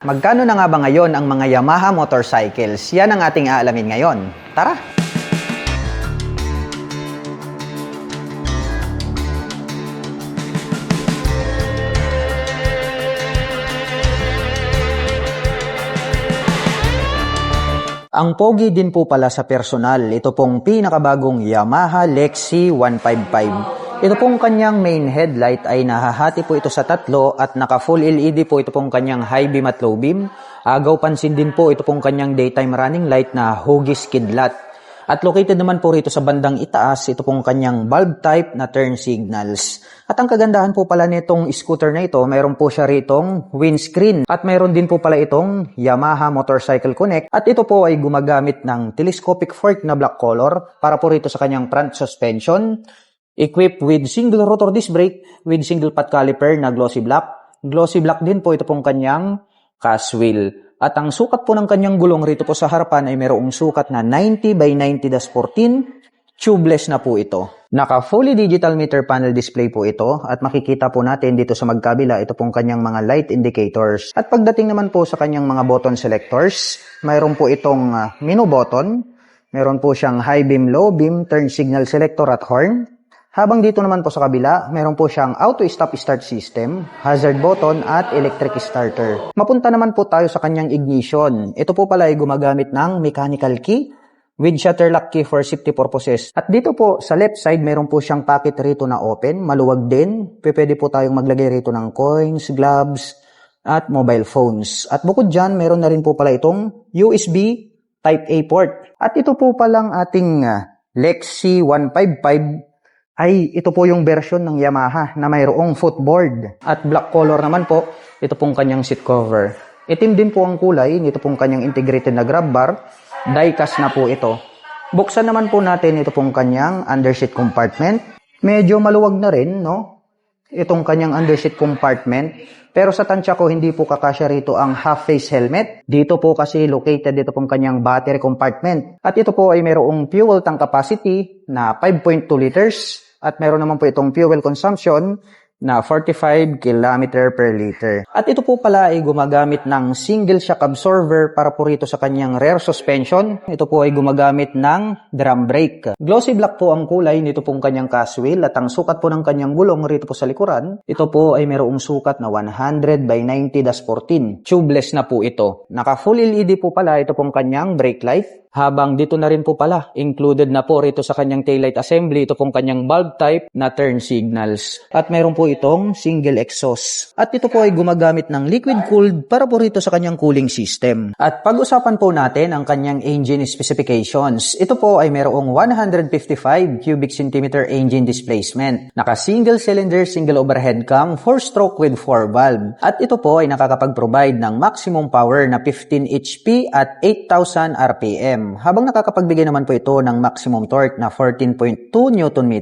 Magkano na nga ba ngayon ang mga Yamaha motorcycles? Yan ang ating aalamin ngayon. Tara! Ang pogi din po pala sa personal, ito pong pinakabagong Yamaha Lexi 155. Ito pong kanyang main headlight ay nahahati po ito sa tatlo at naka full LED po ito pong kanyang high beam at low beam. Agaw pansin din po ito pong kanyang daytime running light na hugis kidlat. At located naman po rito sa bandang itaas, ito pong kanyang bulb type na turn signals. At ang kagandahan po pala nitong scooter na ito, mayroon po siya ritong windscreen. At mayroon din po pala itong Yamaha Motorcycle Connect. At ito po ay gumagamit ng telescopic fork na black color para po rito sa kanyang front suspension. Equipped with single rotor disc brake with single pot caliper na glossy black. Glossy black din po ito pong kanyang cast wheel. At ang sukat po ng kanyang gulong rito po sa harapan ay mayroong sukat na 90 by 90-14. Tubeless na po ito. Naka fully digital meter panel display po ito at makikita po natin dito sa magkabila ito pong kanyang mga light indicators. At pagdating naman po sa kanyang mga button selectors, mayroon po itong menu button, mayroon po siyang high beam, low beam, turn signal selector at horn. Habang dito naman po sa kabila, meron po siyang auto stop start system, hazard button at electric starter. Mapunta naman po tayo sa kanyang ignition. Ito po pala ay gumagamit ng mechanical key with shutter lock key for safety purposes. At dito po sa left side, meron po siyang pocket rito na open, maluwag din. Pwede po tayong maglagay rito ng coins, gloves, at mobile phones. At bukod dyan, meron na rin po pala itong USB Type-A port. At ito po palang ating Lexi 155 ay ito po yung version ng Yamaha na mayroong footboard. At black color naman po, ito pong kanyang seat cover. Itim din po ang kulay, ito pong kanyang integrated na grab bar. Die-cast na po ito. Buksan naman po natin ito pong kanyang underseat compartment. Medyo maluwag na rin, no? Itong kanyang underseat compartment. Pero sa tansya ko, hindi po kakasya rito ang half-face helmet. Dito po kasi located dito pong kanyang battery compartment. At ito po ay mayroong fuel tank capacity na 5.2 liters. At meron naman po itong fuel consumption na 45 km per liter. At ito po pala ay gumagamit ng single shock absorber para po rito sa kanyang rear suspension. Ito po ay gumagamit ng drum brake. Glossy black po ang kulay nito pong kanyang cast wheel at ang sukat po ng kanyang gulong rito po sa likuran. Ito po ay mayroong sukat na 100 by 90-14. Tubeless na po ito. Naka full LED po pala ito pong kanyang brake light. Habang dito na rin po pala, included na po rito sa kanyang taillight assembly, ito pong kanyang bulb type na turn signals. At meron po itong single exhaust. At ito po ay gumagamit ng liquid cooled para po rito sa kanyang cooling system. At pag-usapan po natin ang kanyang engine specifications. Ito po ay mayroong 155 cubic centimeter engine displacement. Naka single cylinder, single overhead cam, 4-stroke with 4 valve. At ito po ay nakakapag-provide ng maximum power na 15 HP at 8,000 RPM. Habang nakakapagbigay naman po ito ng maximum torque na 14.2 Nm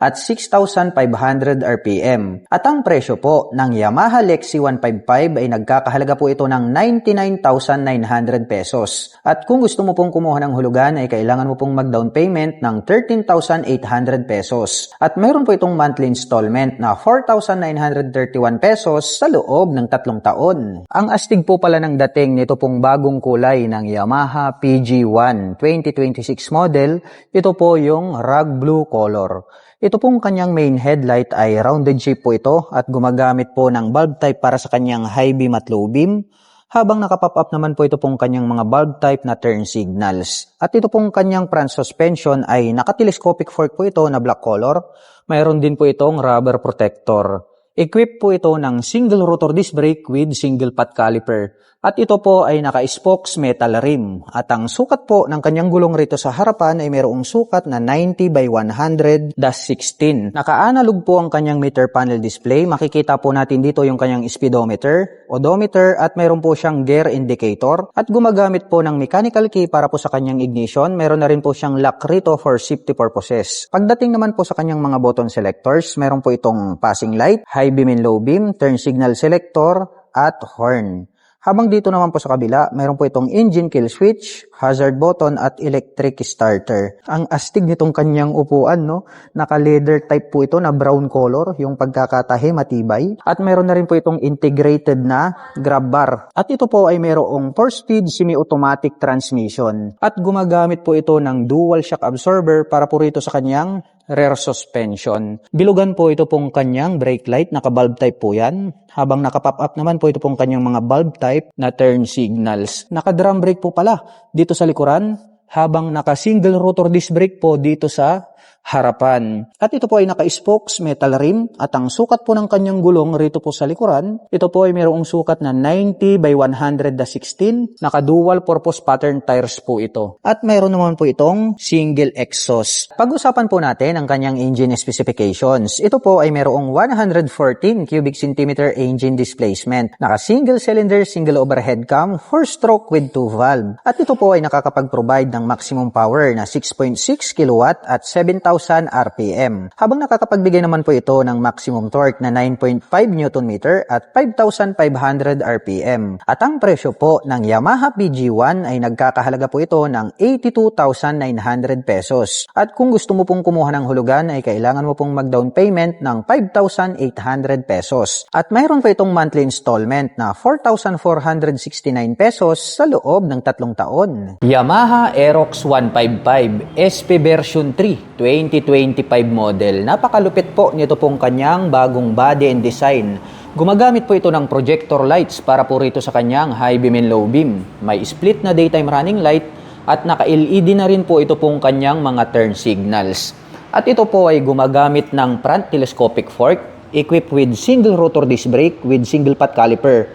at 6,500 RPM. At ang presyo po ng Yamaha Lexi 155 ay nagkakahalaga po ito ng 99,900 pesos. At kung gusto mo pong kumuha ng hulugan ay kailangan mo pong mag-down payment ng 13,800 pesos. At mayroon po itong monthly installment na 4,931 pesos sa loob ng 3 taon. Ang astig po pala ng dating nito pong bagong kulay ng Yamaha PG1 2026 model, ito po yung rug blue color. Ito pong kanyang main headlight ay rounded shape po ito at gumagamit po ng bulb type para sa kanyang high beam at low beam. Habang nakapop up naman po ito pong kanyang mga bulb type na turn signals. At ito pong kanyang front suspension ay naka-telescopic fork po ito na black color. Mayroon din po itong rubber protector. Equipped po ito ng single rotor disc brake with single pot caliper. At ito po ay naka-spokes metal rim. At ang sukat po ng kanyang gulong rito sa harapan ay mayroong sukat na 90 by 100-16. Naka-analog po ang kanyang meter panel display. Makikita po natin dito yung kanyang speedometer, odometer at mayroon po siyang gear indicator. At gumagamit po ng mechanical key para po sa kanyang ignition. Mayroon na rin po siyang lock rito for safety purposes. Pagdating naman po sa kanyang mga button selectors, mayroon po itong passing light, high beam and low beam, turn signal selector at horn. Habang dito naman po sa kabila, mayroon po itong engine kill switch, hazard button at electric starter. Ang astig nitong kanyang upuan, no? Naka-leather type po ito na brown color, yung pagkakatahi matibay. At mayroon na rin po itong integrated na grab bar. At ito po ay mayroong 4-speed semi-automatic transmission. At gumagamit po ito ng dual shock absorber para po rito sa kanyang rear suspension. Bilugan po ito pong kanyang brake light, naka-bulb type po yan. Habang naka-pop up naman po ito pong kanyang mga bulb type na turn signals. Naka-drum brake po pala dito sa likuran, habang naka-single rotor disc brake po dito sa harapan. At ito po ay naka-spokes metal rim at ang sukat po ng kanyang gulong rito po sa likuran, ito po ay mayroong sukat na 90 by 100 na 16, naka-dual purpose pattern tires po ito. At mayroon naman po itong single exhaust. Pag-usapan po natin ang kanyang engine specifications. Ito po ay mayroong 114 cubic centimeter engine displacement, naka-single cylinder, single overhead cam, 4-stroke with 2 valve. At ito po ay nakakapag-provide ng maximum power na 6.6 kW at 7,000 RPM. Habang nakakapagbigay naman po ito ng maximum torque na 9.5 Nm at 5,500 RPM. At ang presyo po ng Yamaha PG1 ay nagkakahalaga po ito ng 82,900 pesos. At kung gusto mo pong kumuha ng hulugan ay kailangan mo pong mag-down payment ng 5,800 pesos. At mayroon po itong monthly installment na 4,469 pesos sa loob ng 3 taon. Yamaha Aerox 155 SP version 3 2025 model. Napakalupit po nito pong kanyang bagong body and design. Gumagamit po ito ng projector lights para po rito sa kanyang high beam and low beam. May split na daytime running light at naka-LED na rin po ito pong kanyang mga turn signals. At ito po ay gumagamit ng front telescopic fork equipped with single rotor disc brake with single pot caliper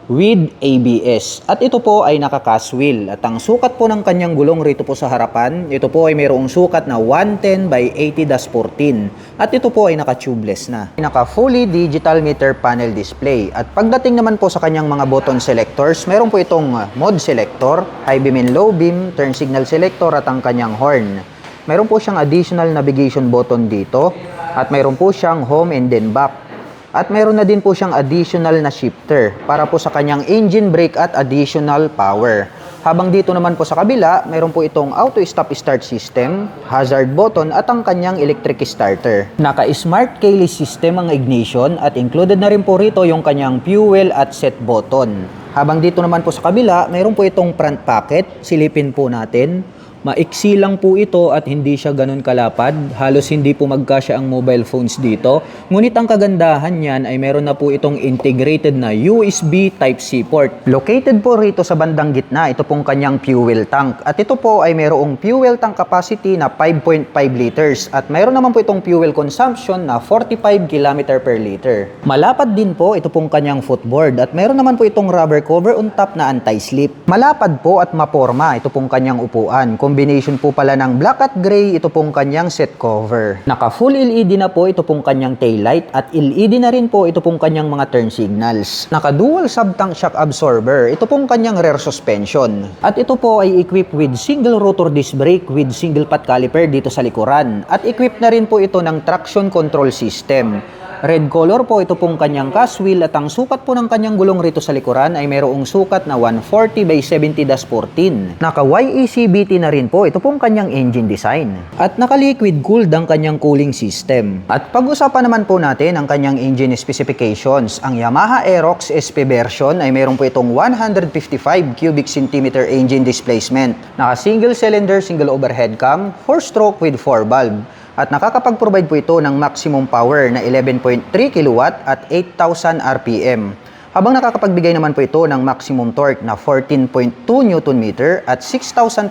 with ABS. At ito po ay naka-cast wheel. At ang sukat po ng kanyang gulong rito po sa harapan, ito po ay mayroong sukat na 110 by 80-14. At ito po ay naka-tubeless na. Naka-fully digital meter panel display. At pagdating naman po sa kanyang mga button selectors, mayroon po itong mode selector, high beam and low beam, turn signal selector at ang kanyang horn. Mayroon po siyang additional navigation button dito. At mayroon po siyang home and then back. At mayroon na din po siyang additional na shifter para po sa kanyang engine brake at additional power. Habang dito naman po sa kabila, mayroon po itong auto stop start system, hazard button at ang kanyang electric starter. Naka-smart keyless system ang ignition at included na rin po rito yung kanyang fuel at set button. Habang dito naman po sa kabila, mayroon po itong front pocket. Silipin po natin. Maiksi lang po ito at hindi siya ganun kalapad. Halos hindi po magkasya ang mobile phones dito. Ngunit ang kagandahan niyan ay meron na po itong integrated na USB Type-C port. Located po rito sa bandang gitna, ito pong kanyang fuel tank. At ito po ay mayroong fuel tank capacity na 5.5 liters. At mayroon naman po itong fuel consumption na 45 km per liter. Malapad din po ito pong kanyang footboard. At mayroon naman po itong rubber cover on top na anti-slip. Malapad po at maporma ito pong kanyang upuan. Combination po pala ng black at gray, ito pong kanyang set cover. Naka full LED na po ito pong kanyang taillight at LED na rin po ito pong kanyang mga turn signals. Naka dual sub-tank shock absorber, ito pong kanyang rear suspension. At ito po ay equipped with single rotor disc brake with single pot caliper dito sa likuran. At equipped na rin po ito ng traction control system. Red color po ito pong kanyang cast wheel at ang sukat po ng kanyang gulong rito sa likuran ay mayroong sukat na 140 by 70-14. Naka YECBT na rin po ito pong kanyang engine design. At naka liquid cooled ang kanyang cooling system. At pag-usapan naman po natin ang kanyang engine specifications. Ang Yamaha Aerox SP version ay mayroon po itong 155 cubic centimeter engine displacement. Naka single cylinder, single overhead cam, 4-stroke with 4 valve. At nakakapag-provide po ito ng maximum power na 11.3 kW at 8,000 RPM. Habang nakakapagbigay naman po ito ng maximum torque na 14.2 Nm at 6,500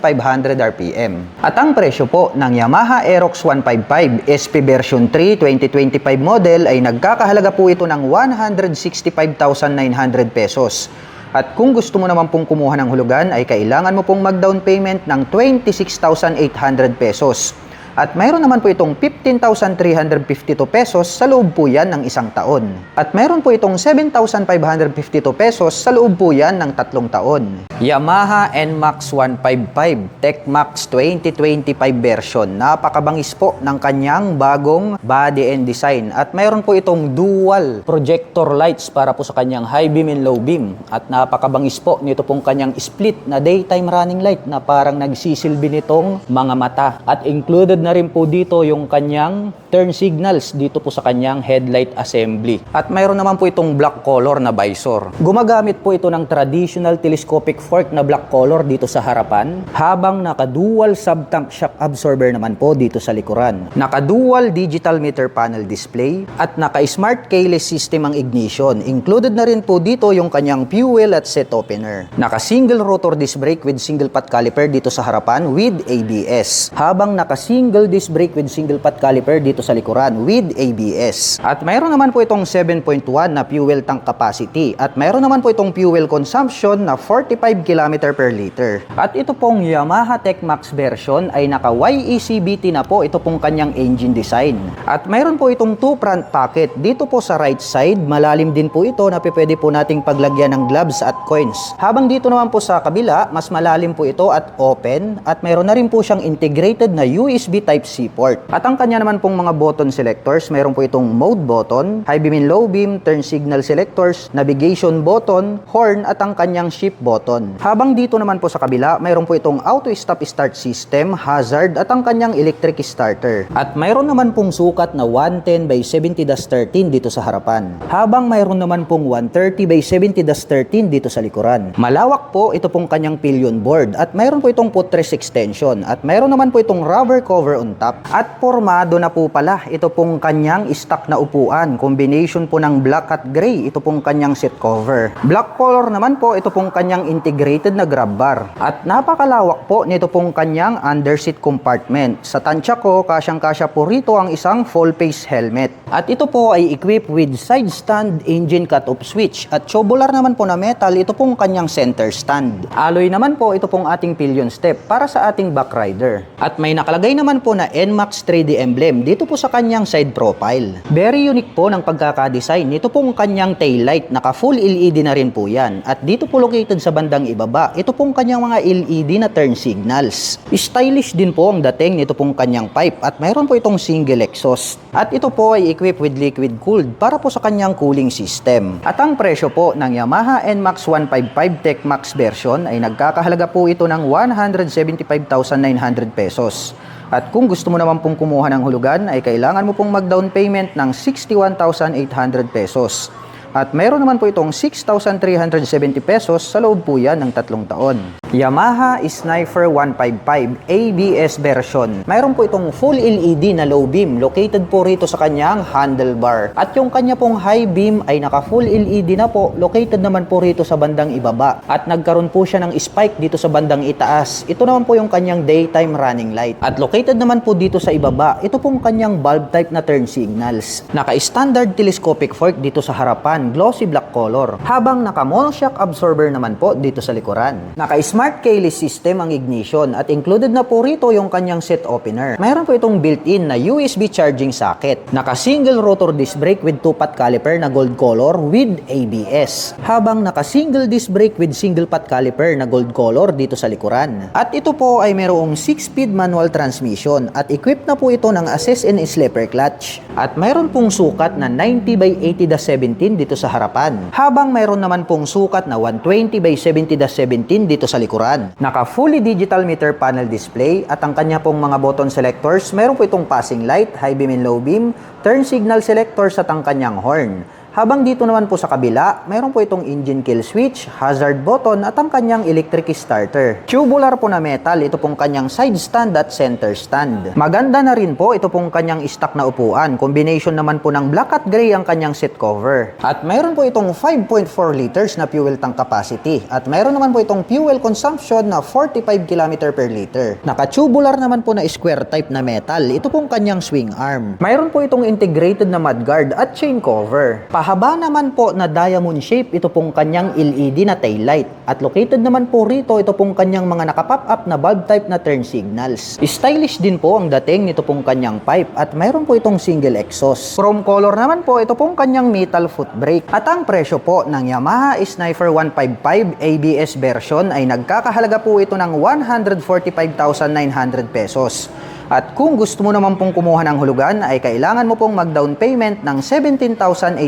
RPM. At ang presyo po ng Yamaha Aerox 155 SP version 3 2025 model ay nagkakahalaga po ito ng 165,900 pesos. At kung gusto mo naman pong kumuha ng hulugan ay kailangan mo pong mag-down payment ng 26,800 pesos. At mayroon naman po itong 15,352 pesos sa loob po yan ng isang taon. At mayroon po itong 7,552 pesos sa loob po yan ng 3 taon. Yamaha NMAX 155 TechMax 2025 version. Napakabangis po ng kanyang bagong body and design. At mayroon po itong dual projector lights para po sa kanyang high beam and low beam. At napakabangis po nito pong kanyang split na daytime running light na parang nagsisilbi nitong mga mata. At included na rin po dito yung kanyang turn signals dito po sa kanyang headlight assembly. At mayroon naman po itong black color na visor. Gumagamit po ito ng traditional telescopic fork na black color dito sa harapan, habang naka-dual sub-tank shock absorber naman po dito sa likuran. Naka-dual digital meter panel display at naka-smart keyless system ang ignition. Included na rin po dito yung kanyang fuel at set opener. Naka-single rotor disc brake with single pot caliper dito sa harapan with ABS. Habang naka-single disc brake with single pot caliper dito sa likuran with ABS. At mayroon naman po itong 7.1 na fuel tank capacity. At mayroon naman po itong fuel consumption na 45 km per liter. At ito pong Yamaha TechMax version ay naka YECBT na po ito pong kanyang engine design. At mayroon po itong 2 front pocket. Dito po sa right side, malalim din po ito na pwede po nating paglagyan ng gloves at coins. Habang dito naman po sa kabila, mas malalim po ito at open. At mayroon na rin po siyang integrated na USB Type-C port. At ang kanya naman pong mga button selectors, mayroon po itong mode button, high beam and low beam, turn signal selectors, navigation button, horn at ang kanyang shift button. Habang dito naman po sa kabila, mayroon po itong auto stop start system, hazard at ang kanyang electric starter. At mayroon naman pong sukat na 110 by 70-13 dito sa harapan. Habang mayroon naman pong 130 by 70-13 dito sa likuran. Malawak po ito pong kanyang pillion board at mayroon po itong footrest extension at mayroon naman po itong rubber cover on top. At formado na po pala ito pong kanyang stock na upuan. Combination po ng black at gray ito pong kanyang seat cover. Black color naman po ito pong kanyang integrated na grab bar. At napakalawak po nito pong kanyang underseat compartment. Sa tansya ko, kasyang-kasya po rito ang isang full face helmet. At ito po ay equipped with side stand engine cut-off switch. At tubular naman po na metal ito pong kanyang center stand. Alloy naman po ito pong ating pillion step para sa ating back rider. At may nakalagay naman po na NMAX 3D emblem dito po sa kanyang side profile. Very unique po ng pagkakadesign. Ito pong kanyang taillight, naka full LED na rin po yan. At dito po located sa bandang ibaba, ito pong kanyang mga LED na turn signals. Stylish din po ang dating nito pong kanyang pipe at mayroon po itong single exhaust. At ito po ay equipped with liquid cooled para po sa kanyang cooling system. At ang presyo po ng Yamaha NMAX 155 TechMax version ay nagkakahalaga po ito ng 175,900 pesos. At kung gusto mo naman pong kumuha ng hulugan ay kailangan mo pong mag-down payment ng 61,800 pesos. At mayroon naman po itong 6,370 pesos sa loob po yan ng 3 taon. Yamaha Sniper 155 ABS version. Mayroon po itong full LED na low beam located po rito sa kanyang handlebar. At yung kanya pong high beam ay naka full LED na po located naman po rito sa bandang ibaba. At nagkaroon po siya ng spike dito sa bandang itaas. Ito naman po yung kanyang daytime running light. At located naman po dito sa ibaba, ito pong kanyang bulb type na turn signals. Naka-standard telescopic fork dito sa harapan, glossy black color. Habang naka-mall shock absorber naman po dito sa likuran. Naka-smart keyless system ang ignition at included na po rito yung kanyang set opener. Mayroon po itong built-in na USB charging socket. Naka-single rotor disc brake with 2-pot caliper na gold color with ABS. Habang naka-single disc brake with single pot caliper na gold color dito sa likuran. At ito po ay mayroong 6-speed manual transmission at equipped na po ito ng assist and slipper clutch. At mayroon pong sukat na 90 by 80-17 dito sa harapan. Habang mayroon naman pong sukat na 120 by 70-17 dito sa likuran. Naka fully digital meter panel display at ang kanya pong mga button selectors, mayroon po itong passing light, high beam and low beam, turn signal selectors at ang kanyang horn. Habang dito naman po sa kabila, mayroon po itong engine kill switch, hazard button at ang kanyang electric starter. Tubular po na metal, ito pong kanyang side stand at center stand. Maganda na rin po ito pong kanyang stock na upuan. Combination naman po ng black at gray ang kanyang seat cover. At mayroon po itong 5.4 liters na fuel tank capacity. At mayroon naman po itong fuel consumption na 45 km per liter. Naka-tubular naman po na square type na metal, ito pong kanyang swing arm. Mayroon po itong integrated na mudguard at chain cover. Pahaba naman po na diamond shape, ito pong kanyang LED na taillight. At located naman po rito, ito pong kanyang mga nakapop up na bulb type na turn signals. Stylish din po ang dating nito pong kanyang pipe at mayroon po itong single exhaust. Chrome color naman po, ito pong kanyang metal foot brake. At ang presyo po ng Yamaha Sniper 155 ABS version ay nagkakahalaga po ito ng 145,900 pesos. At kung gusto mo naman pong kumuha ng hulugan ay kailangan mo pong mag-down payment ng 17,800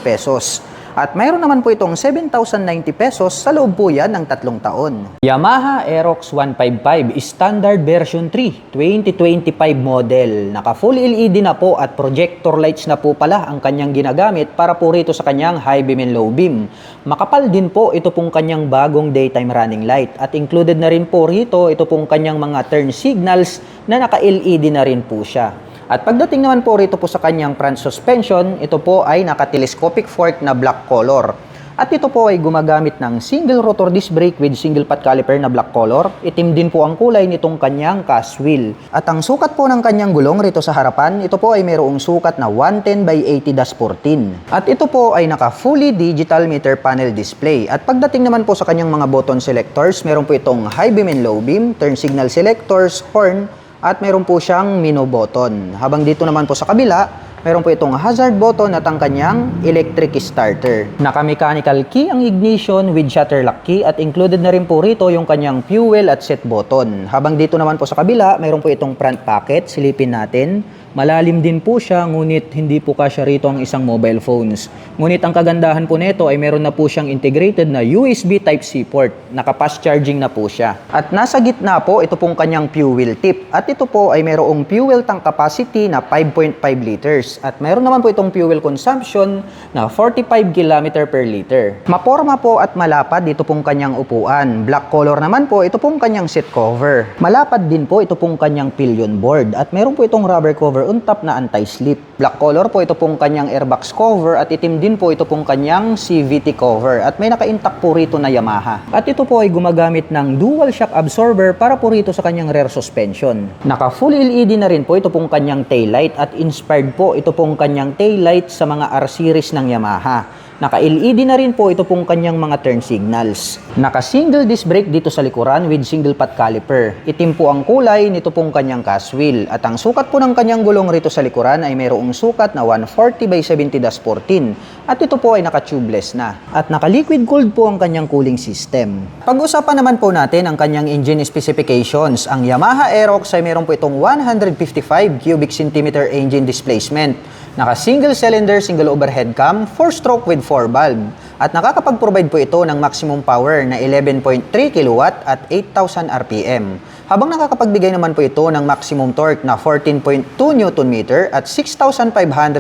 pesos. At mayroon naman po itong 7,090 pesos sa loob po yan ng 3 taon. Yamaha Aerox 155 Standard Version 3 2025 model. Naka full LED na po at projector lights na po pala ang kanyang ginagamit para po rito sa kanyang high beam and low beam. Makapal din po ito pong kanyang bagong daytime running light. At included na rin po rito ito pong kanyang mga turn signals na naka-LED na rin po siya. At pagdating naman po rito po sa kanyang front suspension, ito po ay naka-telescopic fork na black color. At ito po ay gumagamit ng single rotor disc brake with single pot caliper na black color. Itim din po ang kulay nitong kanyang cast wheel. At ang sukat po ng kanyang gulong rito sa harapan, ito po ay mayroong sukat na 110 by 80-14. At ito po ay naka fully digital meter panel display. At pagdating naman po sa kanyang mga button selectors, meron po itong high beam and low beam, turn signal selectors, horn, at meron po siyang menu button. Habang dito naman po sa kabila, meron po itong hazard button at ang kanyang electric starter. Naka-mechanical key ang ignition with shutter lock key at included na rin po rito yung kanyang fuel at set button. Habang dito naman po sa kabila, meron po itong front pocket. Silipin natin. Malalim din po siya, ngunit hindi po kasya rito ang isang mobile phones. Ngunit ang kagandahan po nito ay meron na po siyang integrated na USB Type-C port. Naka-fast charging na po siya. At nasa gitna po, ito pong kanyang fuel tip. At ito po ay merong fuel tank capacity na 5.5 liters. At meron naman po itong fuel consumption na 45 km per liter. Maporma po at malapad dito pong kanyang upuan. Black color naman po, ito pong kanyang seat cover. Malapad din po ito pong kanyang pillion board. At meron po itong rubber cover on top na anti-slip. Black color po ito pong kanyang airbox cover at itim din po ito pong kanyang CVT cover at may naka-intact po rito na Yamaha. At ito po ay gumagamit ng dual shock absorber para po rito sa kanyang rear suspension. Naka full LED na rin po ito pong kanyang taillight at inspired po ito pong kanyang taillight sa mga R series ng Yamaha. Naka-LED na rin po ito pong kanyang mga turn signals. Naka-single disc brake dito sa likuran with single pot caliper. Itim po ang kulay nito pong kanyang cast wheel. At ang sukat po ng kanyang gulong rito sa likuran ay mayroong sukat na 140 by 70-14. At ito po ay naka-tubeless na. At naka-liquid cooled po ang kanyang cooling system. Pag-usapan naman po natin ang kanyang engine specifications. Ang Yamaha Aerox ay meron po itong 155 cubic centimeter engine displacement. Naka-single cylinder, single overhead cam, 4-stroke with 4 valve. At nakakapag-provide po ito ng maximum power na 11.3 kW at 8,000 RPM. Habang nakakapagbigay naman po ito ng maximum torque na 14.2 Nm at 6,500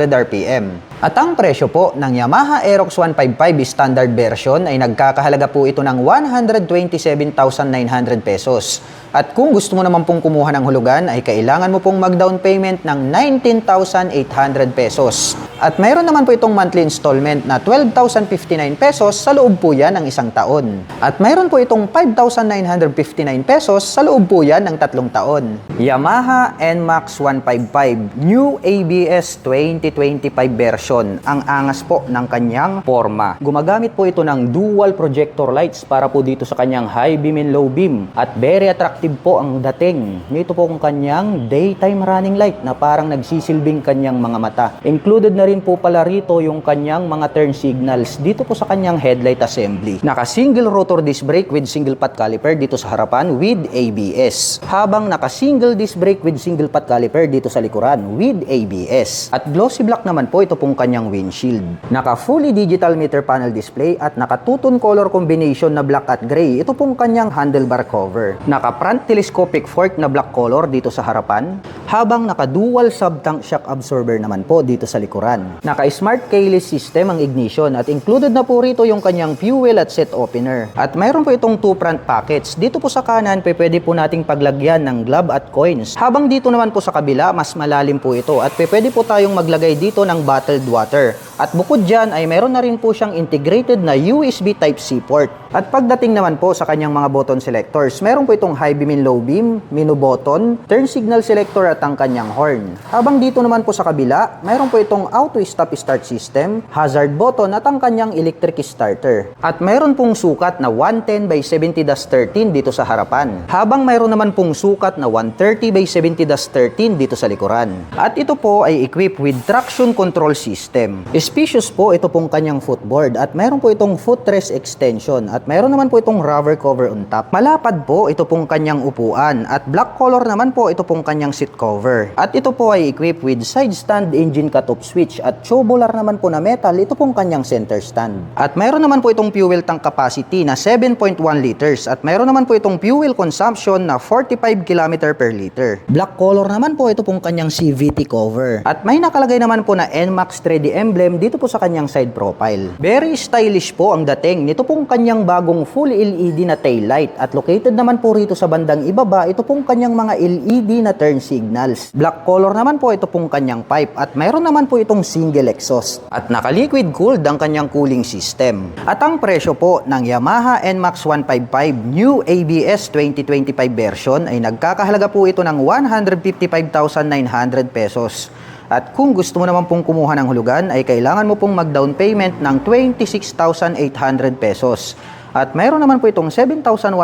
RPM. At ang presyo po ng Yamaha Aerox 155 standard version ay nagkakahalaga po ito ng 127,900 pesos. At kung gusto mo naman pong kumuha ng hulugan ay kailangan mo pong mag-down payment ng 19,800 pesos. At mayroon naman po itong monthly installment na 12,059 pesos sa loob po yan ng 1 taon. At mayroon po itong 5,959 pesos sa loob po yan ng 3 taon. Yamaha NMAX 155 New ABS 2025 version. Ang angas po ng kanyang forma. Gumagamit po ito ng dual projector lights para po dito sa kanyang high beam and low beam. At very attractive po ang dating. Ito po ang kanyang daytime running light na parang nagsisilbing kanyang mga mata. Included na rin po pala rito yung kanyang mga turn signals dito po sa kanyang headlight assembly. Naka-single rotor disc brake with single pot caliper dito sa harapan with ABS. Habang naka-single disc brake with single pot caliper dito sa likuran with ABS. At glossy black naman po ito pong kanyang windshield. Naka-fully digital meter panel display at naka-two-tone color combination na black at gray. Ito pong kanyang handlebar cover. Naka-front telescopic fork na black color dito sa harapan. Habang naka-dual sub-tank shock absorber naman po dito sa likuran. Naka-smart keyless system ang ignition at included na po rito yung kanyang fuel at set opener. At mayroon po itong 2 front pockets. Dito po sa kanan, pwede po nating paglagyan ng glove at coins. Habang dito naman po sa kabila, mas malalim po ito at pwede po tayong maglagay dito ng bottled water. At bukod dyan ay mayroon na rin po siyang integrated na USB Type-C port. At pagdating naman po sa kanyang mga button selectors, meron po itong high beam and low beam, menu button, turn signal selector at ang kanyang horn. Habang dito naman po sa kabila, meron po itong auto stop start system, hazard button at ang kanyang electric starter. At meron pong sukat na 110 by 70-13 dito sa harapan. Habang meron naman pong sukat na 130 by 70-13 dito sa likuran. At ito po ay equipped with traction control system. Spacious po ito pong kanyang footboard at meron po itong footrest extension at meron naman po itong rubber cover on top. Malapad po ito pong kanyang upuan at black color naman po ito pong kanyang seat cover. At ito po ay equipped with side stand engine cut-off switch at tubular naman po na metal ito pong kanyang center stand. At meron naman po itong fuel tank capacity na 7.1 liters at meron naman po itong fuel consumption na 45 km per liter. Black color naman po ito pong kanyang CVT cover. At may nakalagay naman po na NMAX 3D emblem dito po sa kanyang side profile. Very stylish po ang dating nito pong kanyang bagong full LED na taillight at located naman po rito sa bandang ibaba ito pong kanyang mga LED na turn signals. Black color naman po ito pong kanyang pipe at mayroon naman po itong single exhaust at naka-liquid cooled ang kanyang cooling system. At ang presyo po ng Yamaha NMAX 155 New ABS 2025 version ay nagkakahalaga po ito ng 155,900 pesos. At kung gusto mo naman pong kumuha ng hulugan ay kailangan mo pong mag-down payment ng 26,800 pesos. At mayroon naman po itong 7,141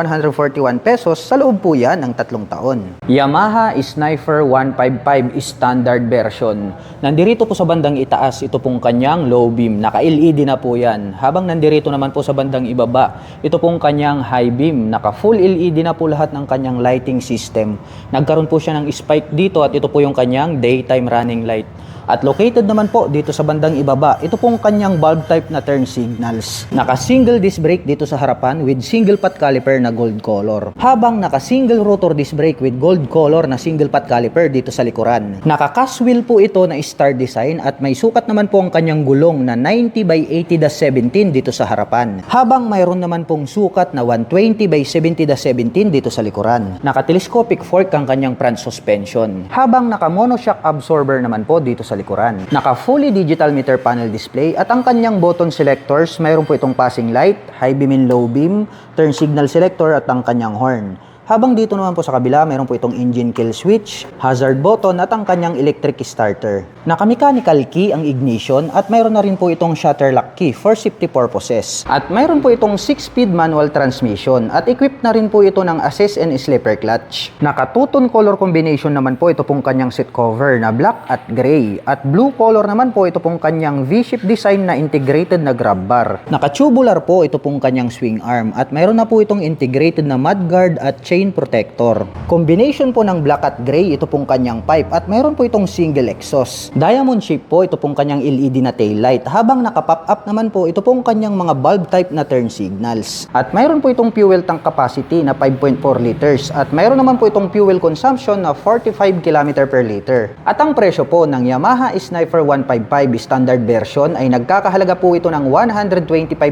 pesos sa loob po yan ng 3 taon. Yamaha Sniper 155 standard version. Nandirito po sa bandang itaas, ito pong kanyang low beam. Naka-LED na po yan. Habang nandirito naman po sa bandang ibaba, ito pong kanyang high beam. Naka-full LED na po lahat ng kanyang lighting system. Nagkaroon po siya ng spike dito at ito po yung kanyang daytime running light. At located naman po dito sa bandang ibaba, ito pong kanyang bulb type na turn signals. Naka-single disc brake dito sa harapan with single pot caliper na gold color. Habang naka-single rotor disc brake with gold color na single pot caliper dito sa likuran. Naka-cast wheel po ito na star design at may sukat naman po ang kanyang gulong na 90 by 80-17 dito sa harapan. Habang mayroon naman pong sukat na 120 by 70-17 dito sa likuran. Naka-telescopic fork ang kanyang front suspension. Habang naka-monoshock absorber naman po dito sa likuran. Naka-fully digital meter panel display at ang kanyang button selectors, mayroon po itong passing light, high beam and low beam, turn signal selector at ang kanyang horn. Habang dito naman po sa kabila, mayroon po itong engine kill switch, hazard button at ang kanyang electric starter. Naka-mechanical key ang ignition at mayroon na rin po itong shutter lock key for safety purposes. At mayroon po itong 6-speed manual transmission at equipped na rin po ito ng assist and slipper clutch. Naka-two-tone color combination naman po ito pong kanyang seat cover na black at gray. At blue color naman po ito pong kanyang V-shape design na integrated na grab bar. Naka-tubular po ito pong kanyang swing arm at mayroon na po itong integrated na mudguard at chain protector. Combination po ng black at gray ito pong kanyang pipe at mayroon po itong single exhaust. Diamond shape po ito pong kanyang LED na tail light habang naka-pop up naman po ito pong kanyang mga bulb type na turn signals. At mayroon po itong fuel tank capacity na 5.4 liters at mayroon naman po itong fuel consumption na 45 km per liter. At ang presyo po ng Yamaha Sniper 155 standard version ay nagkakahalaga po ito ng 125,900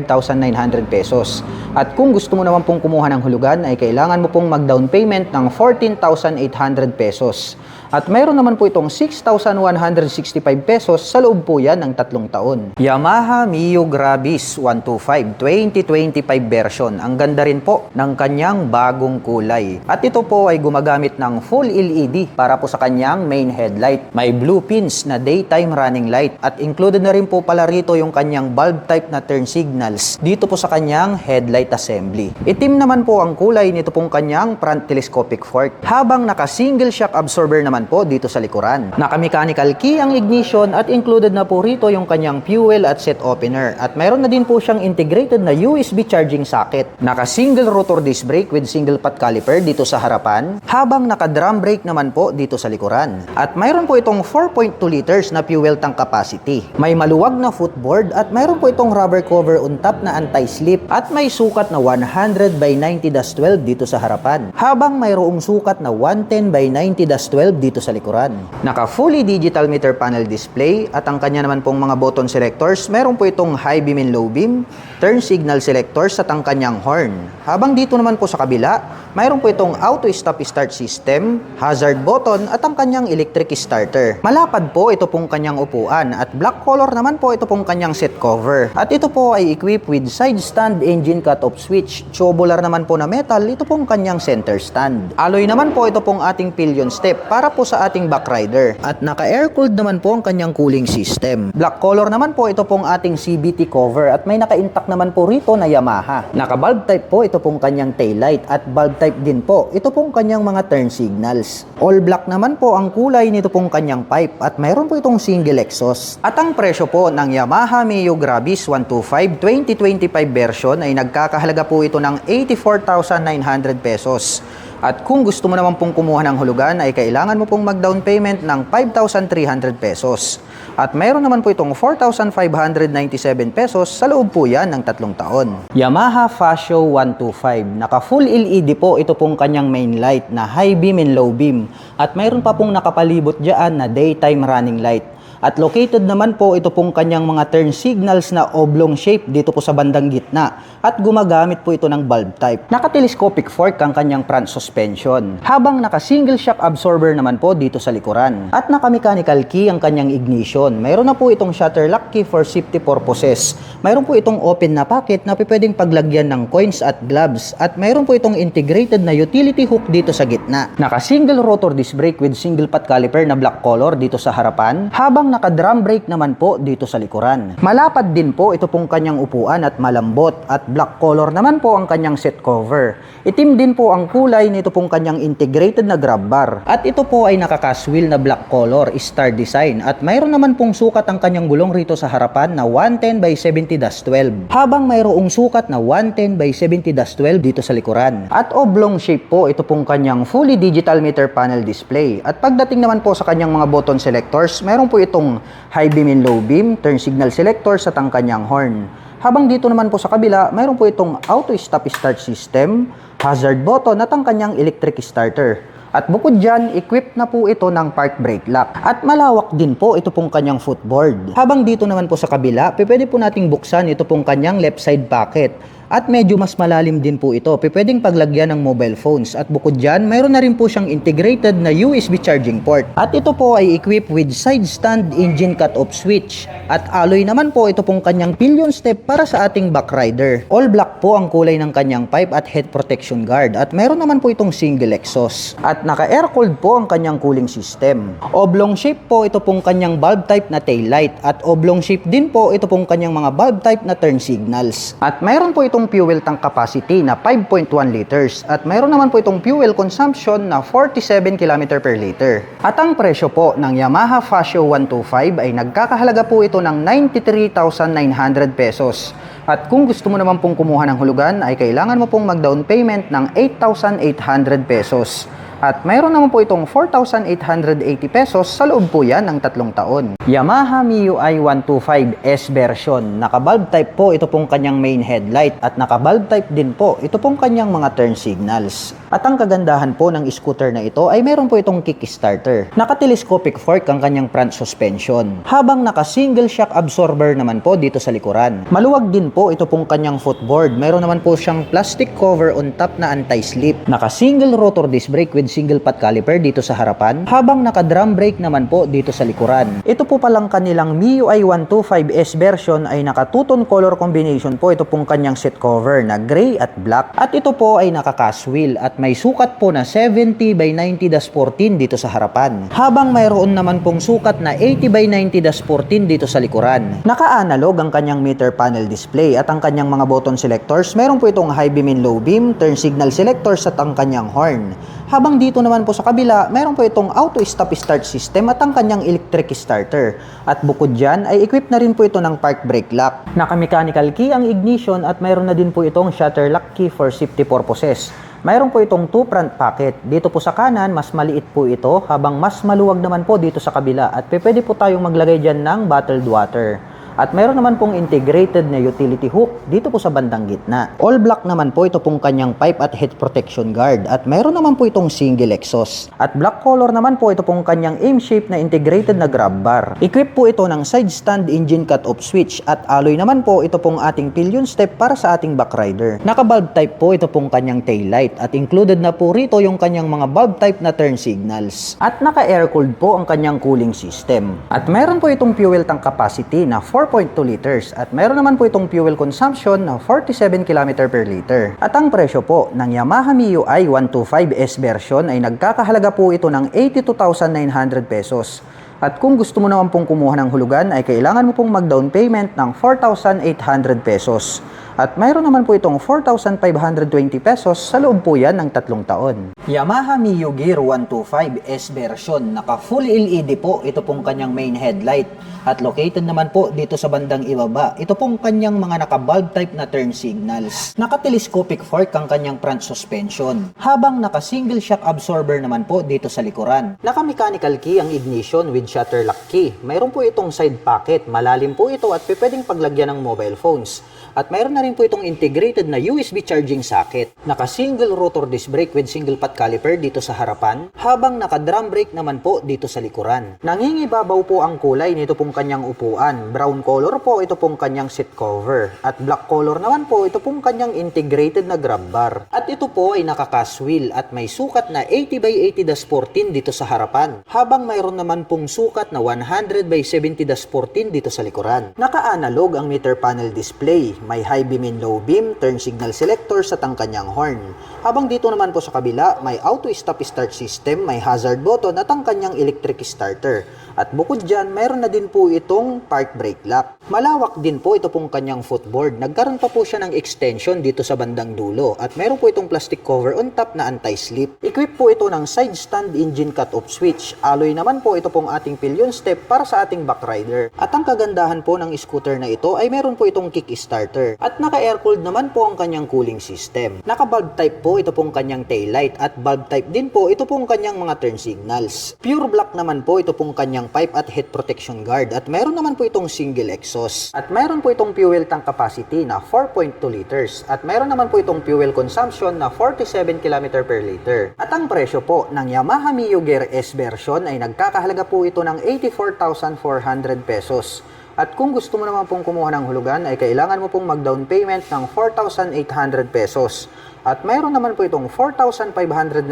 pesos. At kung gusto mo naman pong kumuha ng hulugan ay kailangan mo pong mag-down payment ng 14,800 pesos. At mayroon naman po itong 6,165 pesos sa loob po yan ng 3 taon. Yamaha Mio Gravis 125 2025 version. Ang ganda rin po ng kanyang bagong kulay. At ito po ay gumagamit ng full LED para po sa kanyang main headlight. May blue pins na daytime running light. At included na rin po pala rito yung kanyang bulb type na turn signals dito po sa kanyang headlight assembly. Itim naman po ang kulay nito pong kanyang front telescopic fork. Habang naka-single shock absorber naman po dito sa likuran. Naka-mechanical key ang ignition at included na po rito yung kanyang fuel at set opener. At mayroon na din po siyang integrated na USB charging socket. Naka-single rotor disc brake with single pot caliper dito sa harapan. Habang naka-drum brake naman po dito sa likuran. At mayroon po itong 4.2 liters na fuel tank capacity. May maluwag na footboard at mayroon po itong rubber cover on top na anti-slip. At may sukat na 100 by 90-12 dito sa harapan. Habang mayroong sukat na 110 by 90-12 dito sa likuran. Naka-fully digital meter panel display at ang kanya naman pong mga button selectors, meron po itong high beam and low beam, turn signal selectors at ang kanyang horn. Habang dito naman po sa kabila, mayroon po itong auto stop start system, hazard button at ang kanyang electric starter. Malapad po ito pong kanyang upuan at black color naman po ito pong kanyang seat cover. At ito po ay equipped with side stand engine cut-off switch. Tubular naman po na metal, ito pong kanyang center stand. Alloy naman po ito pong ating pillion step para po sa ating back rider. At naka-air-cooled naman po ang kanyang cooling system. Black color naman po ito pong ating CVT cover at may naka-intact naman po rito na Yamaha. Naka-bulb type po ito pong kanyang taillight at bulb type din po ito pong kanyang mga turn signals. All black naman po ang kulay nito pong kanyang pipe at mayroon po itong single exhaust. At ang presyo po ng Yamaha Mio Gravis 125 2025 version ay nagkakahalaga po ito ng 84,900 pesos. At kung gusto mo naman pong kumuha ng hulugan ay kailangan mo pong mag-down payment ng 5,300 pesos. At mayroon naman po itong 4,597 pesos sa loob po yan ng 3 taon. Yamaha Fasio 125. Naka full LED po ito pong kanyang main light na high beam and low beam. At mayroon pa pong nakapalibot dyan na daytime running light. At located naman po ito pong kanyang mga turn signals na oblong shape dito po sa bandang gitna. At gumagamit po ito ng bulb type. Naka-telescopic fork ang kanyang front suspension. Habang naka-single shock absorber naman po dito sa likuran. At naka-mechanical key ang kanyang ignition. Mayroon na po itong shutter lock key for safety purposes. Mayroon po itong open na pocket na pwedeng paglagyan ng coins at gloves. At mayroon po itong integrated na utility hook dito sa gitna. Naka-single rotor disc brake with single pot caliper na black color dito sa harapan. Habang naka-drum brake naman po dito sa likuran. Malapad din po ito pong kanyang upuan at malambot at black color naman po ang kanyang seat cover. Itim din po ang kulay nito pong kanyang integrated na grab bar. At ito po ay nakaka-cast wheel na black color, star design at mayroon naman pong sukat ang kanyang gulong rito sa harapan na 110 by 70-12. Habang mayroong sukat na 110 by 70-12 dito sa likuran. At oblong shape po ito pong kanyang fully digital meter panel display. At pagdating naman po sa kanyang mga button selectors, mayroon po itong high beam and low beam, turn signal selectors at ang kanyang horn. Habang dito naman po sa kabila, mayroon po itong auto stop start system, hazard button at ang kanyang electric starter. At bukod dyan, equipped na po ito ng park brake lock. At malawak din po ito pong kanyang footboard. Habang dito naman po sa kabila, pwede po nating buksan ito pong kanyang left side pocket. At medyo mas malalim din po ito. Pwedeng paglagyan ng mobile phones. At bukod dyan, mayroon na rin po siyang integrated na USB charging port. At ito po ay equipped with side stand engine cut-off switch. At alloy naman po ito pong kanyang pillion step para sa ating back rider. All black po ang kulay ng kanyang pipe at head protection guard. At mayroon naman po itong single exhaust. At naka-air-cooled po ang kanyang cooling system. Oblong shape po ito pong kanyang bulb type na tail light. At oblong shape din po ito pong kanyang mga bulb type na turn signals. At mayroon po itong fuel tank capacity na 5.1 liters at mayroon naman po itong fuel consumption na 47 km per liter. At ang presyo po ng Yamaha Fasio 125 ay nagkakahalaga po ito ng 93,900 pesos. At kung gusto mo naman pong kumuha ng hulugan ay kailangan mo pong mag-down payment ng 8,800 pesos. At mayroon naman po itong 4,880 pesos sa loob po yan ng 3 taon. Yamaha MIUI 125S version. Naka-bulb type po ito pong kanyang main headlight at naka-bulb type din po ito pong kanyang mga turn signals. At ang kagandahan po ng scooter na ito ay mayroon po itong kickstarter. Naka-telescopic fork ang kanyang front suspension. Habang naka-single shock absorber naman po dito sa likuran. Maluwag din po ito pong kanyang footboard. Mayroon naman po siyang plastic cover on top na anti-slip. Naka-single rotor disc brake with single pot caliper dito sa harapan, habang naka-drum brake naman po dito sa likuran. Ito po palang kanilang MIUI 125S version ay naka-two-tone color combination po ito pong kanyang seat cover na gray at black. At ito po ay naka-cast wheel at may sukat po na 70 by 90-14 dito sa harapan. Habang mayroon naman pong sukat na 80 by 90-14 dito sa likuran. Naka-analog ang kanyang meter panel display at ang kanyang mga button selectors. Mayroon po itong high beam and low beam, turn signal selectors at ang kanyang horn. Habang dito naman po sa kabila, mayroon po itong auto stop start system at ang kanyang electric starter. At bukod dyan, ay equipped na rin po ito ng park brake lock. Naka-mechanical key ang ignition at mayroon na din po itong shutter lock key for safety purposes. Mayroon po itong 2 front pocket. Dito po sa kanan, mas maliit po ito, habang mas maluwag naman po dito sa kabila. At pwede po tayong maglagay dyan ng bottled water. At mayroon naman pong integrated na utility hook dito po sa bandang gitna. All black naman po ito pong kanyang pipe at head protection guard. At mayroon naman po itong single exhaust. At black color naman po ito pong kanyang aim shape na integrated na grab bar. Equip po ito ng side stand engine cut-off switch at alloy naman po ito pong ating pillion step para sa ating backrider. Naka-bulb type po ito pong kanyang tail light at included na po rito yung kanyang mga bulb type na turn signals. At naka-air-cooled po ang kanyang cooling system. At meron po itong fuel tank capacity na 4.2 liters at meron naman po itong fuel consumption na 47 km per liter. At ang presyo po ng Yamaha MIUI 125S version ay nagkakahalaga po ito ng 82,900 pesos. At kung gusto mo naman pong kumuha ng hulugan ay kailangan mo pong mag-down payment ng 4,800 pesos. At mayroon naman po itong 4,520 pesos sa loob po yan ng 3 taon. Yamaha Mio Gear 125S version. Naka full LED po ito pong kanyang main headlight. At located naman po dito sa bandang ibaba, ito pong kanyang mga naka-bulb type na turn signals. Naka-telescopic fork ang kanyang front suspension. Habang naka-single shock absorber naman po dito sa likuran. Naka-mechanical key ang ignition with shutter lock key. Mayroon po itong side pocket. Malalim po ito at pwedeng paglagyan ng mobile phones. At mayroon na rin po itong integrated na USB charging socket. Naka-single rotor disc brake with single pot caliper dito sa harapan. Habang naka-drum brake naman po dito sa likuran. Nangingibabaw po ang kulay nito pong kanyang upuan. Brown color po ito pong kanyang seat cover. At black color naman po ito pong kanyang integrated na grab bar. At ito po ay naka-cast wheel at may sukat na 80x80-14 dito sa harapan. Habang mayroon naman pong sukat na 100x70-14 dito sa likuran. Naka-analog ang meter panel display. May high beam and low beam, turn signal selector sa kanyang horn. Habang dito naman po sa kabila, may auto stop start system, may hazard button at ang kanyang electric starter. At bukod dyan, mayroon na din po itong park brake lock. Malawak din po ito pong kanyang footboard. Nagkaroon pa po siya ng extension dito sa bandang dulo. At mayroon po itong plastic cover on top na anti-slip. Equip po ito ng side stand engine cut-off switch. Alloy naman po ito pong ating pillion step para sa ating backrider. At ang kagandahan po ng scooter na ito ay mayroon po itong kick starter. At naka-air-cooled naman po ang kanyang cooling system. Naka-bulb type po ito pong kanyang tail light. At bulb type din po ito pong kanyang mga turn signals. Pure black naman po ito pong kanyang pipe at head protection guard at mayroon naman po itong single exhaust. At mayroon po itong fuel tank capacity na 4.2 liters at mayroon naman po itong fuel consumption na 47 km per liter. At ang presyo po ng Yamaha Mio Gear S version ay nagkakahalaga po ito ng 84,400 pesos. At kung gusto mo naman pong kumuha ng hulugan ay kailangan mo pong mag-down payment ng 4,800 pesos. At mayroon naman po itong 4,597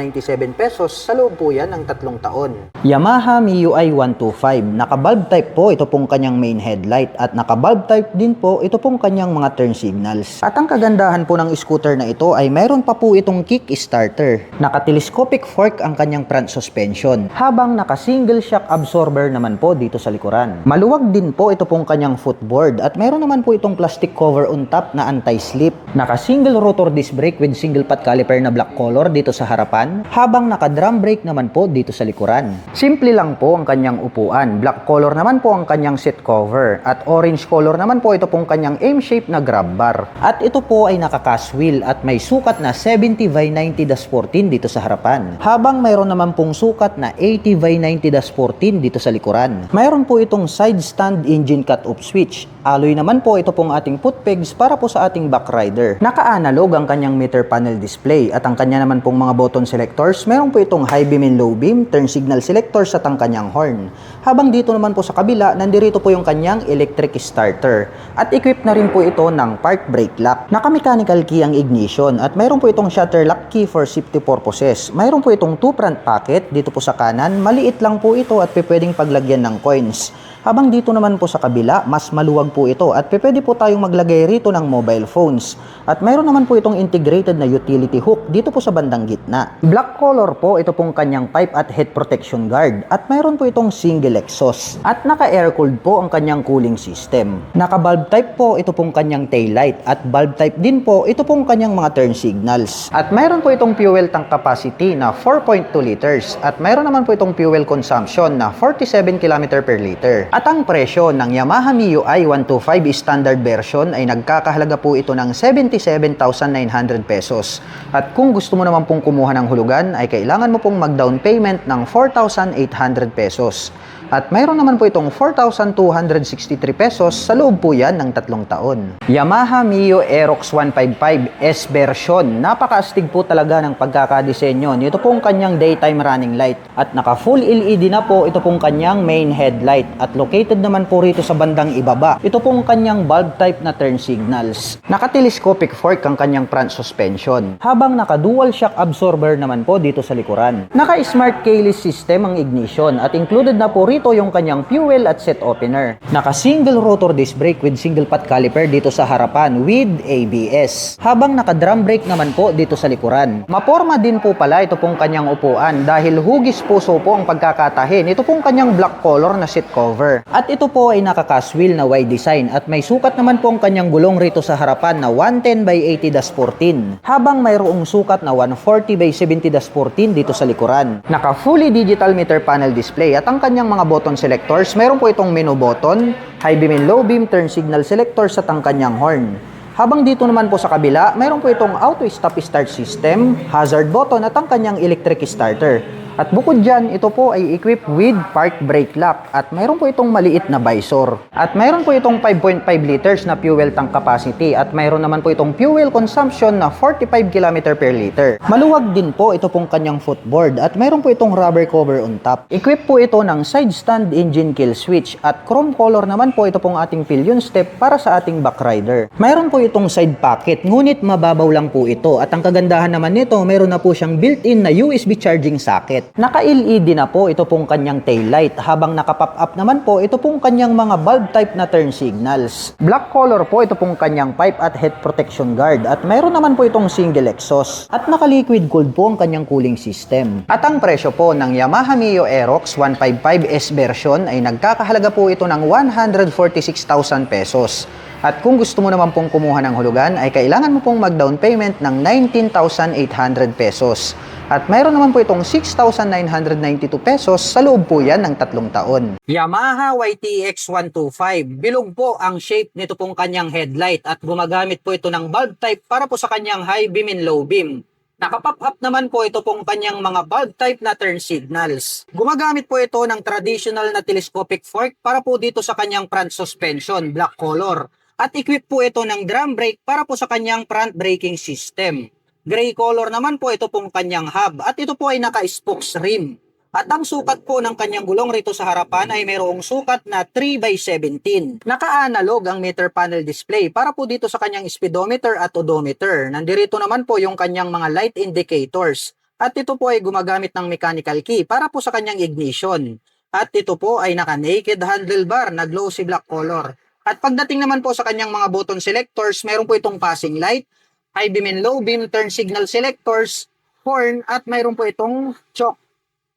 pesos sa loob po yan ng 3 taon. Yamaha MIUI 125. Naka-bulb type po ito pong kanyang main headlight at naka-bulb type din po ito pong kanyang mga turn signals. At ang kagandahan po ng scooter na ito ay mayroon pa po itong kick starter. Naka-telescopic fork ang kanyang front suspension. Habang naka-single shock absorber naman po dito sa likuran. Maluwag din po ito pong kanyang footboard at mayroon naman po itong plastic cover on top na anti-slip. Naka-single rotor disc brake with single pot caliper na black color dito sa harapan, habang naka-drum brake naman po dito sa likuran. Simple lang po ang kanyang upuan. Black color naman po ang kanyang seat cover at orange color naman po ito pong kanyang aim shape na grab bar. At ito po ay naka-cast wheel at may sukat na 70x90-14 dito sa harapan, habang mayroon naman pong sukat na 80x90-14 dito sa likuran. Mayroon po itong side stand engine cut-off switch. Alloy naman po ito pong ating foot pegs para po sa ating backrider. Naka-analog ang kanyang meter panel display at ang kanya naman pong mga button selectors, meron po itong high beam and low beam, turn signal selectors at ang kanyang horn. Habang dito naman po sa kabila, nandirito po yung kanyang electric starter. At equip na rin po ito ng park brake lock. Naka-mechanical key ang ignition at mayroon po itong shutter lock key for safety purposes. Mayroon po itong 2 front pocket dito po sa kanan. Maliit lang po ito at pwedeng paglagyan ng coins. Habang dito naman po sa kabila, mas maluwag po ito at pwede po tayong maglagay rito ng mobile phones. At mayroon naman po itong integrated na utility hook dito po sa bandang gitna. Black color po ito pong kanyang pipe at head protection guard at mayroon po itong single exhaust. At naka-air-cooled po ang kanyang cooling system. Naka-bulb type po ito pong kanyang tail light at bulb type din po ito pong kanyang mga turn signals. At mayroon po itong fuel tank capacity na 4.2 liters at mayroon naman po itong fuel consumption na 47 km per liter. At ang presyo ng Yamaha MIUI 125 standard version ay nagkakahalaga po ito ng 77,900 pesos. At kung gusto mo naman pong kumuha ng hulugan ay kailangan mo pong mag-down payment ng 4,800 pesos. At mayroon naman po itong 4,263 pesos sa loob po yan ng 3 taon. Yamaha Mio Aerox 155 S version. Napakaastig po talaga ng pagkakadisenyo. Ito pong kanyang daytime running light. At naka full LED na po ito pong kanyang main headlight. At located naman po rito sa bandang ibaba. Ito pong kanyang bulb type na turn signals. Naka-telescopic fork ang kanyang front suspension. Habang naka-dual shock absorber naman po dito sa likuran. Naka-smart keyless system ang ignition. At included na po rito yung kanyang fuel at set opener. Naka-single rotor disc brake with single pot caliper dito sa harapan with ABS. Habang naka-drum brake naman po dito sa likuran. Maporma din po pala ito pong kanyang upuan dahil hugis puso po ang pagkakatahin. Ito pong kanyang black color na seat cover. At ito po ay naka-cast wheel na wide design at may sukat naman po ang kanyang gulong rito sa harapan na 110 by 80-14. Habang mayroong sukat na 140 by 70-14 dito sa likuran. Naka-fully digital meter panel display at ang kanyang mga button selectors, mayroon po itong menu button, high beam and low beam, turn signal selectors at ang kanyang horn. Habang dito naman po sa kabila, mayroon po itong auto stop start system, hazard button at ang kanyang electric starter. At bukod dyan, ito po ay equipped with park brake lock at mayroon po itong maliit na visor. At mayroon po itong 5.5 liters na fuel tank capacity at mayroon naman po itong fuel consumption na 45 km per liter. Maluwag din po ito pong kanyang footboard at mayroon po itong rubber cover on top. Equipped po ito ng side stand engine kill switch at chrome color naman po ito pong ating pillion step para sa ating backrider. Mayroon po itong side pocket ngunit mababaw lang po ito at ang kagandahan naman nito, mayroon na po siyang built-in na USB charging socket. Naka-LED na po ito pong kanyang taillight habang naka-pop up naman po ito pong kanyang mga bulb type na turn signals. Black color po ito pong kanyang pipe at head protection guard at mayroon naman po itong single exhaust at naka-liquid cooled po ang kanyang cooling system. At ang presyo po ng Yamaha Mio Aerox 155S version ay nagkakahalaga po ito ng 146,000 pesos. At kung gusto mo naman pong kumuha ng hulugan ay kailangan mo pong mag-down payment ng 19,800 pesos. At mayroon naman po itong 6,992 pesos sa loob po yan ng 3 taon. Yamaha YTX 125. Bilog po ang shape nito pong kanyang headlight at gumagamit po ito ng bulb type para po sa kanyang high beam and low beam. Naka-pop up naman po ito pong kanyang mga bulb type na turn signals. Gumagamit po ito ng traditional na telescopic fork para po dito sa kanyang front suspension, black color. At equip po ito ng drum brake para po sa kanyang front braking system. Gray color naman po ito pong kanyang hub at ito po ay naka-spokes rim. At ang sukat po ng kanyang gulong rito sa harapan ay mayroong sukat na 3x17. Naka-analog ang meter panel display para po dito sa kanyang speedometer at odometer. Nandirito naman po yung kanyang mga light indicators. At ito po ay gumagamit ng mechanical key para po sa kanyang ignition. At ito po ay naka-naked handlebar na glossy black color. At pagdating naman po sa kanyang mga button selectors, mayroon po itong passing light, high beam and low beam, turn signal selectors, horn, at mayroon po itong choke.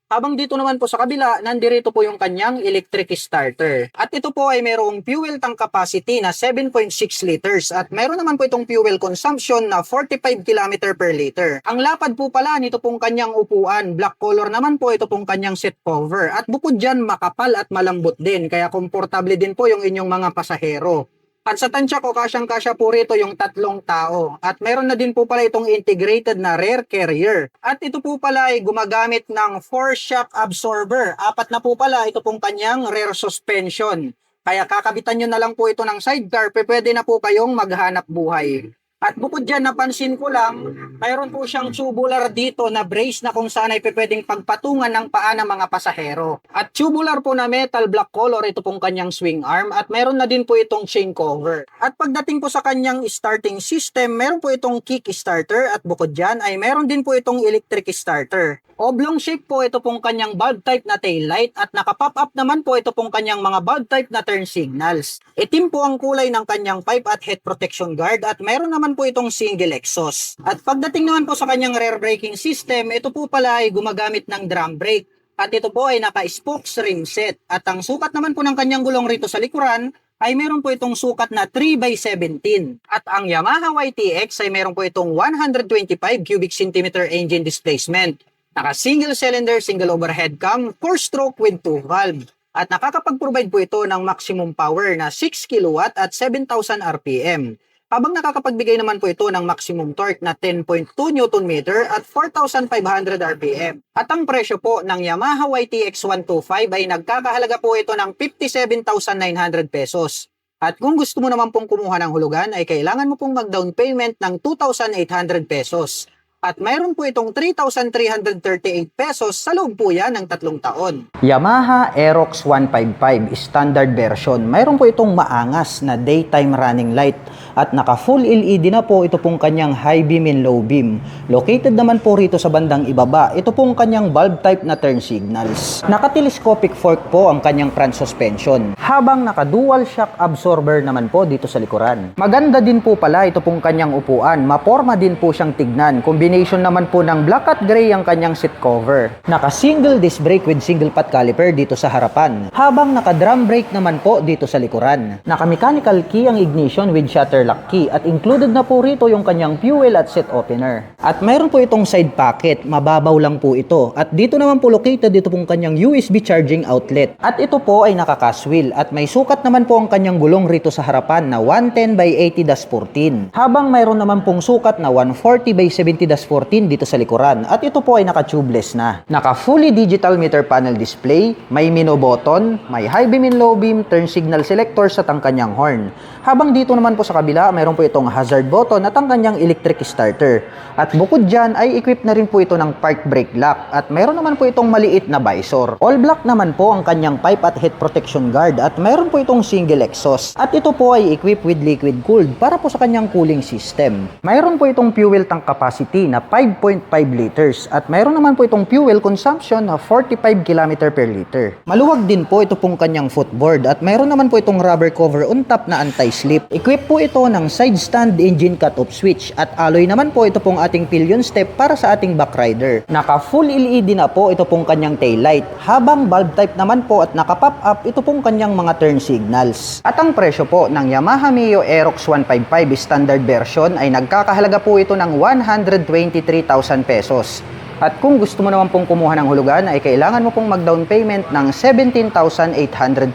Habang dito naman po sa kabila, nandirito po yung kanyang electric starter. At ito po ay mayroong fuel tank capacity na 7.6 liters at mayroon naman po itong fuel consumption na 45 km per liter. Ang lapad po pala nito pong kanyang upuan, black color naman po ito pong kanyang seat cover. At bukod dyan, makapal at malambot din, kaya komportable din po yung inyong mga pasahero. At sa tansya ko, kasyang-kasya po rito yung 3 tao. At meron na din po pala itong integrated na rear carrier. At ito po pala ay gumagamit ng 4-shock absorber. 4 na po pala ito pong kanyang rear suspension. Kaya kakabitan nyo na lang po ito ng sidecar, pwede na po kayong maghanap buhay. At bukod dyan, napansin ko lang, mayroon po siyang tubular dito na brace na kung saan ay pwedeng pagpatungan ng paa ng mga pasahero. At tubular po na metal black color ito pong kanyang swing arm at mayroon na din po itong chain cover. At pagdating po sa kanyang starting system, mayroon po itong kick starter at bukod dyan ay mayroon din po itong electric starter. Oblong shape po ito pong kanyang bulb type na taillight at naka-pop up naman po ito pong kanyang mga bulb type na turn signals. Itim po ang kulay ng kanyang pipe at head protection guard at mayroon naman po itong single exhaust. At pagdating naman po sa kanyang rear braking system, ito po pala ay gumagamit ng drum brake. At ito po ay naka-spokes rim set. At ang sukat naman po ng kanyang gulong rito sa likuran ay meron po itong sukat na 3x17. At ang Yamaha YTX ay meron po itong 125 cubic centimeter engine displacement. Naka single cylinder, single overhead cam, 4-stroke with 2 valve. At nakakapag-provide po ito ng maximum power na 6 kW at 7,000 RPM. habang nakakapagbigay naman po ito ng maximum torque na 10.2 Nm at 4,500 RPM. At ang presyo po ng Yamaha YTX 125 ay nagkakahalaga po ito ng 57,900 pesos. At kung gusto mo naman pong kumuha ng hulugan ay kailangan mo pong mag-down payment ng 2,800 pesos. At mayroon po itong 3,338 pesos sa loob po yan ng 3 taon. Yamaha Aerox 155 standard version. Mayroon po itong maangas na daytime running light at naka full LED na po ito pong kanyang high beam and low beam. Located naman po rito sa bandang ibaba, ito pong kanyang bulb type na turn signals. Naka-telescopic fork po ang kanyang front suspension, habang naka-dual shock absorber naman po dito sa likuran. Maganda din po pala ito pong kanyang upuan, maporma din po siyang tignan. Combination naman po ng black at gray ang kanyang seat cover. Naka-single disc brake with single pot caliper dito sa harapan, habang naka-drum brake naman po dito sa likuran. Naka-mechanical key ang ignition with shutter lock key at included na po rito yung kanyang fuel at seat opener. At mayroon po itong side pocket, mababaw lang po ito. At dito naman po located dito pong kanyang USB charging outlet. At ito po ay naka-cast wheel at may sukat naman po ang kanyang gulong rito sa harapan na 110 by 80-14. Habang mayroon naman pong sukat na 140 by 70-14 dito sa likuran. At ito po ay naka-tubeless na. Naka-fully digital meter panel display, may menu button, may high beam and low beam, turn signal selectors at ang kanyang horn. Habang dito naman po sa kabila, mayroon po itong hazard button at ang kanyang electric starter. At bukod dyan ay equipped na rin po ito ng park brake lock at mayroon naman po itong maliit na visor. All black naman po ang kanyang pipe at head protection guard at mayroon po itong single exhaust. At ito po ay equipped with liquid cooled para po sa kanyang cooling system. Mayroon po itong fuel tank capacity na 5.5 liters at mayroon naman po itong fuel consumption na 45 km per liter. Maluwag din po ito pong kanyang footboard at mayroon naman po itong rubber cover on top na anti-slip. Equipped po ito ng side stand engine cut-off switch at alloy naman po ito pong ating pillion step para sa ating backrider. Naka full LED na po ito pong kanyang taillight, habang bulb type naman po at naka pop up ito pong kanyang mga turn signals. At ang presyo po ng Yamaha Mio Aerox 155 standard version ay nagkakahalaga po ito ng 123,000 pesos. At kung gusto mo naman pong kumuha ng hulugan ay kailangan mo pong mag-down payment ng 17,800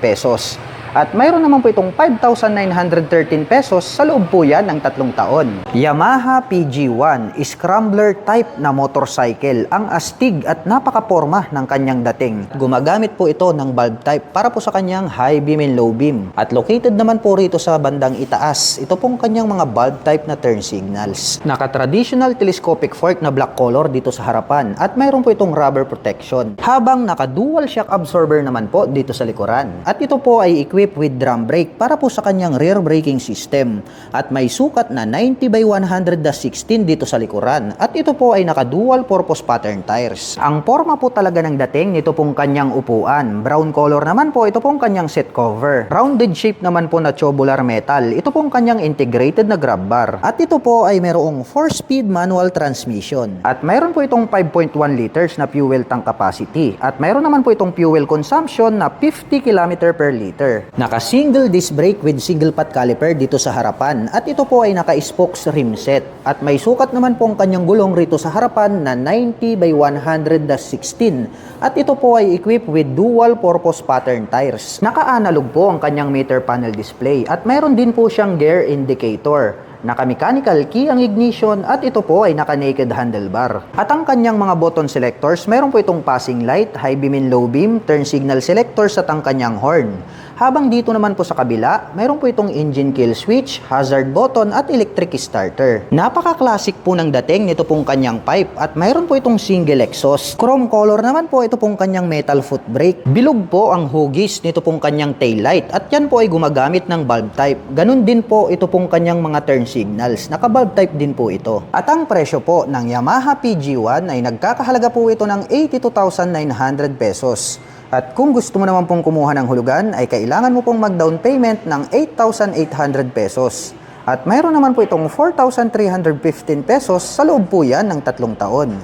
pesos. At mayroon naman po itong 5,913 pesos sa loob po yan ng 3 taon. Yamaha PG1 Scrambler type na motorcycle. Ang astig at napakaporma ng kanyang dating. Gumagamit po ito ng bulb type para po sa kanyang high beam and low beam. At located naman po rito sa bandang itaas, ito pong kanyang mga bulb type na turn signals. Naka-traditional telescopic fork na black color dito sa harapan at mayroon po itong rubber protection. Habang naka-dual shock absorber naman po dito sa likuran. At ito po ay equipped with drum brake para po sa kanyang rear braking system at may sukat na 90 by 100-16 dito sa likuran at ito po ay naka dual purpose pattern tires. Ang forma po talaga ng dating nito pong kanyang upuan, brown color naman po ito pong kanyang seat cover, rounded shape naman po na tubular metal, ito pong kanyang integrated na grab bar at ito po ay mayroong 4-speed manual transmission at mayroon po itong 5.1 liters na fuel tank capacity at mayroon naman po itong fuel consumption na 50 km per liter. Naka-single disc brake with single pot caliper dito sa harapan at ito po ay naka-spokes rim set at may sukat naman po ang kanyang gulong rito sa harapan na 90 by 100-16 at ito po ay equipped with dual purpose pattern tires. Naka-analog po ang kanyang meter panel display at mayroon din po siyang gear indicator. Naka-mechanical key ang ignition at ito po ay naka-naked handlebar. At ang kanyang mga button selectors, mayroon po itong passing light, high beam and low beam, turn signal selectors at ang kanyang horn. Habang dito naman po sa kabila, mayroon po itong engine kill switch, hazard button at electric starter. Napaka-classic po ng dating nito pong kanyang pipe at mayroon po itong single exhaust. Chrome color naman po ito pong kanyang metal foot brake. Bilog po ang hugis nito pong kanyang taillight at yan po ay gumagamit ng bulb type. Ganun din po ito pong kanyang mga turn signals. Naka-bulb type din po ito. At ang presyo po ng Yamaha PG1 ay nagkakahalaga po ito ng 82,900 pesos. At kung gusto mo naman pong kumuha ng hulugan, ay kailangan mo pong mag-down payment ng 8,800 pesos. At mayroon naman po itong 4,315 pesos sa loob po yan ng 3 taon.